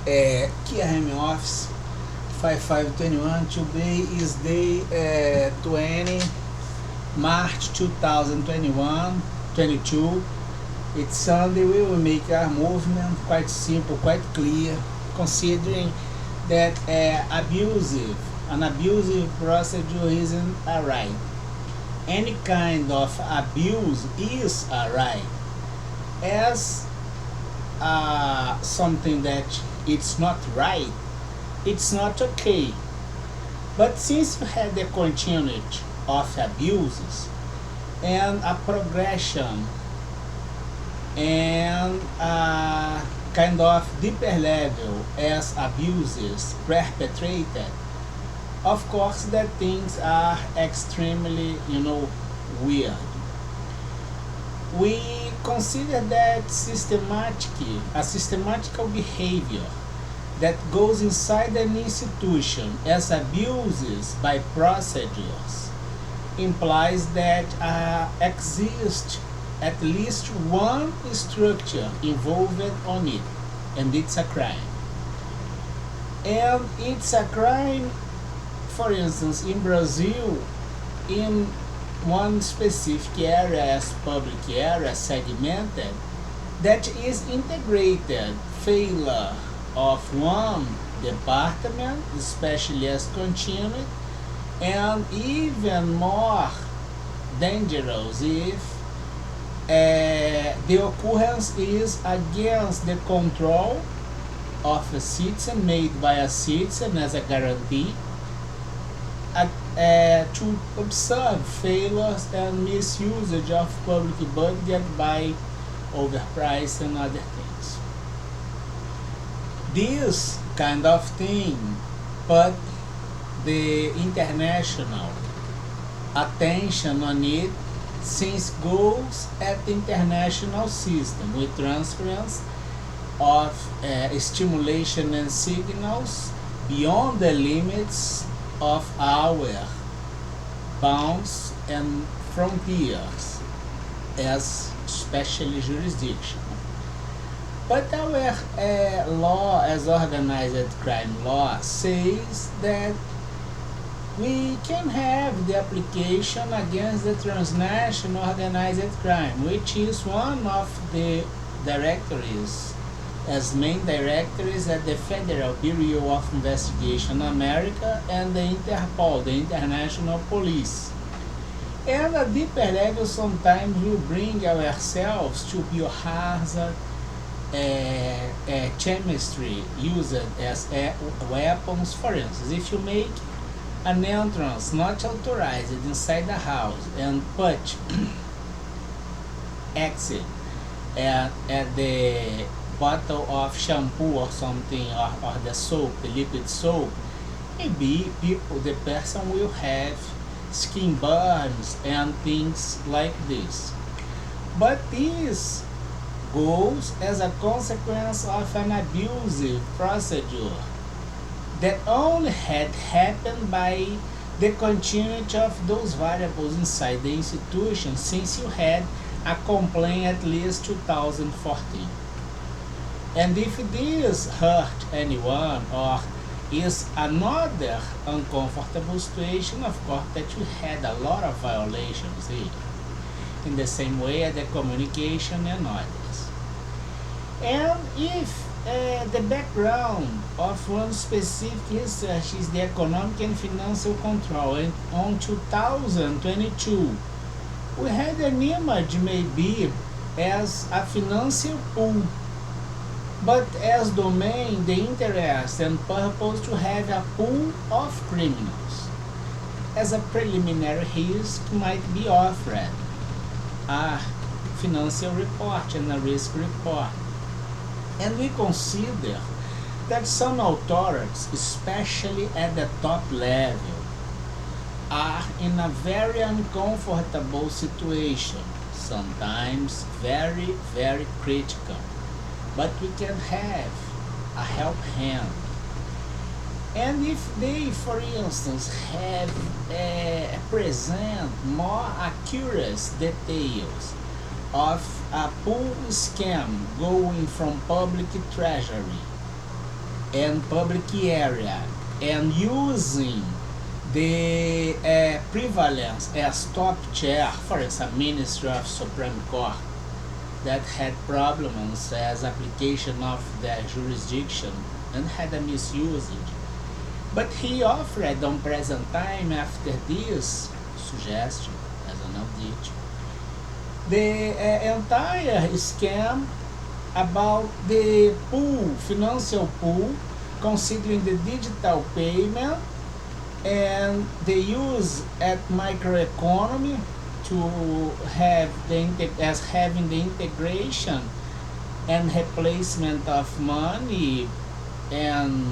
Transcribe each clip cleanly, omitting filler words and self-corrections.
KRM Office 5521. Today is day 20 March 2021 22. It's Sunday. We will make our movement quite simple, quite clear, considering that an abusive procedure isn't a right. Any kind of abuse is a right. As something that it's not right, it's not okay. But since you had the continuity of abuses and a progression and a kind of deeper level as abuses perpetrated, of course that things are extremely, weird. We consider that a systematical behavior that goes inside an institution as abuses by procedures implies that exists at least one structure involved on it, and it's a crime. And it's a crime, for instance, in Brazil, in one specific area as public area segmented, that is integrated failure of one department, especially as continued, and even more dangerous if the occurrence is against the control of a citizen made by a citizen as a guarantee to observe failures and misusage of public budget by overprice and other things. This kind of thing put the international attention on it, since goes at the international system with transference of stimulation and signals beyond the limits of our bounds and frontiers as especially jurisdiction. But our law as organized crime law says that we can have the application against the transnational organized crime, which is one of the directories as main directories at the Federal Bureau of Investigation America and the Interpol, the International Police. And a deeper level sometimes we bring ourselves to biohazard chemistry used as weapons. For instance, if you make an entrance not authorized inside the house and put exit at the bottle of shampoo or something, or the soap, the liquid soap, maybe the person will have skin burns and things like this. But this goes as a consequence of an abusive procedure that only had happened by the continuity of those variables inside the institution since you had a complaint at least 2014. And if this hurt anyone or is another uncomfortable situation, of course that you had a lot of violations here. In the same way as the communication and others. And if the background of one specific research is the economic and financial control, and on 2022 we had an image maybe as a financial pool, but as domain the interest and purpose to have a pool of criminals. As a preliminary risk might be offered a financial report and a risk report. And we consider that some authorities, especially at the top level, are in a very uncomfortable situation, sometimes very, very critical. But we can have a help hand. And if they, for instance, have present more accurate details of a pool scam going from public treasury and public area and using the prevalence as top chair, for example, Ministry of Supreme Court, that had problems as application of their jurisdiction and had a misusage. But he offered on present time after this suggestion as an audit the entire scam about the pool, financial pool, considering the digital payment and the use at microeconomy to have as having the integration and replacement of money and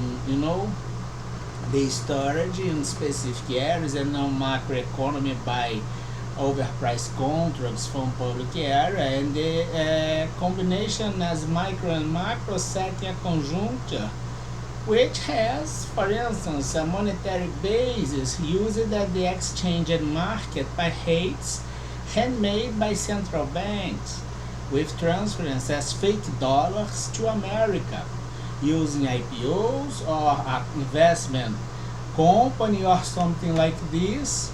the storage in specific areas and now macroeconomy by overpriced contracts from public area and the combination as micro and macro setting a conjuncture which has, for instance, a monetary basis used at the exchange and market by rates handmade by central banks with transference as fake dollars to America using IPOs or an investment company or something like this.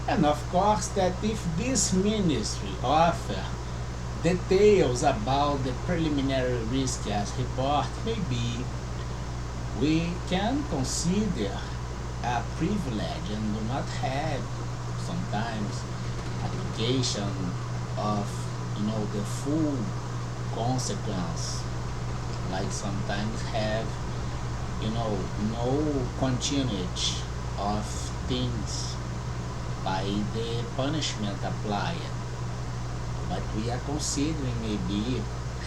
And of course that if this ministry offer details about the preliminary risk as report, maybe we can consider a privilege and do not have sometimes application of the full consequence, like sometimes have no continuity of things by the punishment applied, but we are considering maybe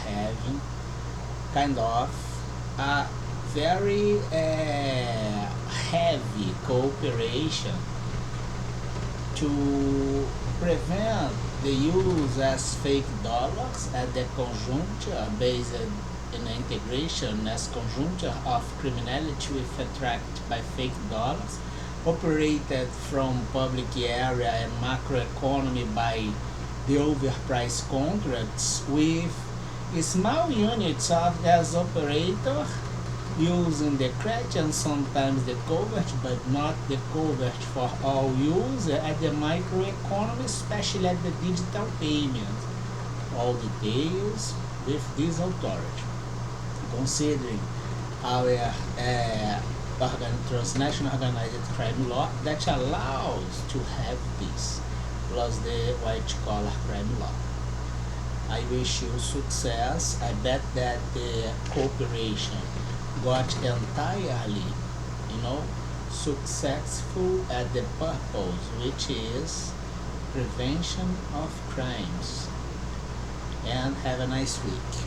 having kind of a very heavy cooperation to prevent the use as fake dollars at the conjuncture based in integration as conjuncture of criminality with attract by fake dollars operated from public area and macroeconomy by the overpriced contracts with small units of as operator using the credit and sometimes the coverage, but not the coverage for all use at the microeconomy, especially at the digital payment. All details with this authority. Considering our transnational organized crime law that allows to have this, plus the white collar crime law. I wish you success. I bet that the cooperation got entirely, successful at the purpose, which is prevention of crimes. And have a nice week.